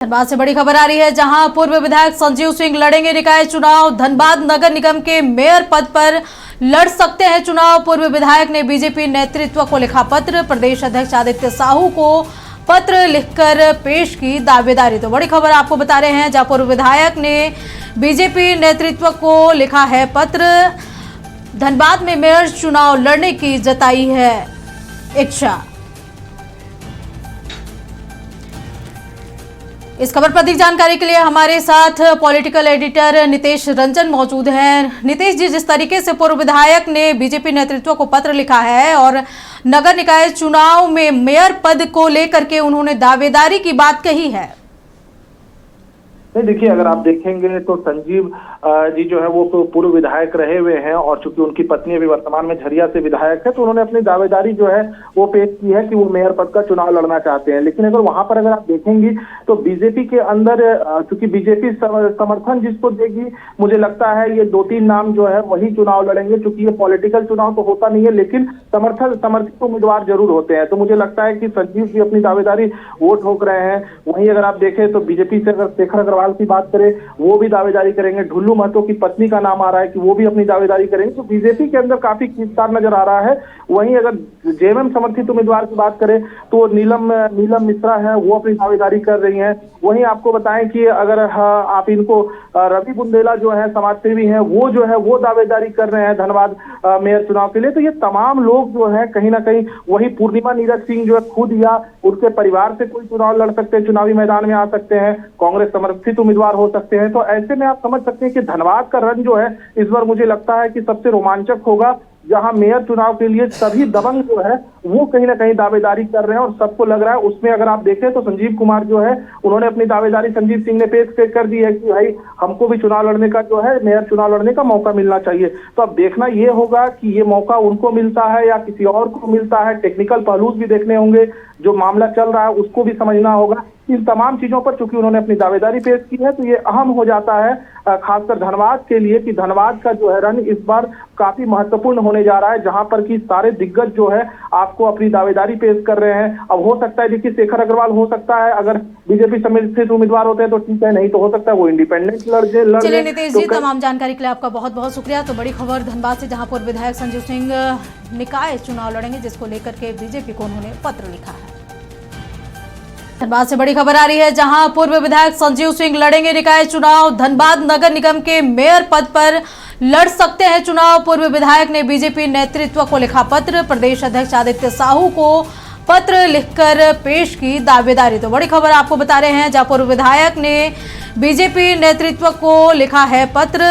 धनबाद से बड़ी खबर आ रही है, जहां पूर्व विधायक संजीव सिंह लड़ेंगे निकाय चुनाव। धनबाद नगर निगम के मेयर पद पर लड़ सकते हैं चुनाव। पूर्व विधायक ने बीजेपी नेतृत्व को लिखा पत्र। प्रदेश अध्यक्ष आदित्य साहू को पत्र लिखकर पेश की दावेदारी। तो बड़ी खबर आपको बता रहे हैं, जहां पूर्व विधायक ने बीजेपी नेतृत्व को लिखा है पत्र। धनबाद में मेयर चुनाव लड़ने की जताई है इच्छा। इस खबर पर अधिक जानकारी के लिए हमारे साथ पॉलिटिकल एडिटर नितेश रंजन मौजूद हैं। नितेश जी, जिस तरीके से पूर्व विधायक ने बीजेपी नेतृत्व को पत्र लिखा है और नगर निकाय चुनाव में मेयर पद को लेकर के उन्होंने दावेदारी की बात कही है। नहीं, देखिए, अगर आप देखेंगे तो संजीव जी जो है वो तो पूर्व विधायक रहे हुए हैं और चूंकि उनकी पत्नी अभी वर्तमान में झरिया से विधायक है, तो उन्होंने अपनी दावेदारी जो है वो पेश की है कि वो मेयर पद का चुनाव लड़ना चाहते हैं। लेकिन अगर वहां पर अगर आप देखेंगी तो बीजेपी के अंदर चूंकि बीजेपी समर्थन जिसको देगी, मुझे लगता है ये 2-3 नाम जो है वही चुनाव लड़ेंगे। चूंकि ये पॉलिटिकल चुनाव तो होता नहीं है, लेकिन समर्थित उम्मीदवार जरूर होते हैं। तो मुझे लगता है कि संजीव जी अपनी दावेदारी वो ठोक रहे हैं। वहीं अगर आप देखें तो बीजेपी से अगर शेखर अग्रवाल की बात करें, वो भी दावेदारी करेंगे। ढुल्लू महतो की पत्नी का नाम आ रहा है कि वो भी अपनी दावेदारी करेंगे। तो बीजेपी के अंदर काफी खींचतान नजर आ रहा है। वहीं अगर जेएमएम समर्थित उम्मीदवार की बात करें तो नीलम मिश्रा है, वो अपनी दावेदारी कर रही हैं। वहीं आपको बताएं कि अगर आप इनको रवि बुंदेला जो है समाजसेवी हैं, वो जो है वो दावेदारी कर रहे हैं धनबाद मेयर चुनाव के लिए। तो ये तमाम लोग जो है कहीं ना कहीं, वही पूर्णिमा नीरज सिंह जो है खुद या उनके परिवार से कोई चुनाव लड़ सकते हैं, चुनावी मैदान में आ सकते हैं, कांग्रेस समर्थित उम्मीदवार हो सकते हैं। तो ऐसे में आप समझ सकते हैं कि धनबाद का रन जो है इस बार मुझे लगता है कि सबसे रोमांचक होगा, जहां मेयर चुनाव के लिए सभी दबंग जो है वो कहीं ना कहीं दावेदारी कर रहे हैं और सबको लग रहा है। उसमें अगर आप देखें तो संजीव कुमार जो है उन्होंने अपनी दावेदारी संजीव सिंह ने पेश कर दी है कि भाई हमको भी चुनाव लड़ने का जो है मेयर चुनाव लड़ने का मौका मिलना चाहिए। तो अब देखना ये होगा कि ये मौका उनको मिलता है या किसी और को मिलता है। टेक्निकल पहलू भी देखने होंगे, जो मामला चल रहा है उसको भी समझना होगा। इन तमाम चीजों पर चूंकि उन्होंने अपनी दावेदारी पेश की है, तो ये अहम हो जाता है खासकर धनबाद के लिए कि धनबाद का जो है रन इस बार काफी महत्वपूर्ण होने जा रहा है, जहां पर कि सारे दिग्गज जो है आपको अपनी दावेदारी पेश कर रहे हैं। अब हो सकता है देखिए शेखर अग्रवाल हो सकता है अगर बीजेपी समर्थित उम्मीदवार होते हैं तो ठीक है, नहीं तो हो सकता है वो इंडिपेंडेंट लड़ चलिए नितेश जी, तमाम जानकारी के लिए आपका बहुत बहुत शुक्रिया। तो बड़ी खबर धनबाद से, जहां पूर्व विधायक संजीव सिंह निकाय चुनाव लड़ेंगे, जिसको लेकर के बीजेपी को उन्होंने पत्र लिखा है। धनबाद से बड़ी खबर आ रही है, जहां पूर्व विधायक संजीव सिंह लड़ेंगे निकाय चुनाव। धनबाद नगर निगम के मेयर पद पर लड़ सकते हैं चुनाव। पूर्व विधायक ने बीजेपी नेतृत्व को लिखा पत्र। प्रदेश अध्यक्ष आदित्य साहू को पत्र लिखकर पेश की दावेदारी। तो बड़ी खबर आपको बता रहे हैं, जहां पूर्व विधायक ने बीजेपी नेतृत्व को लिखा है पत्र।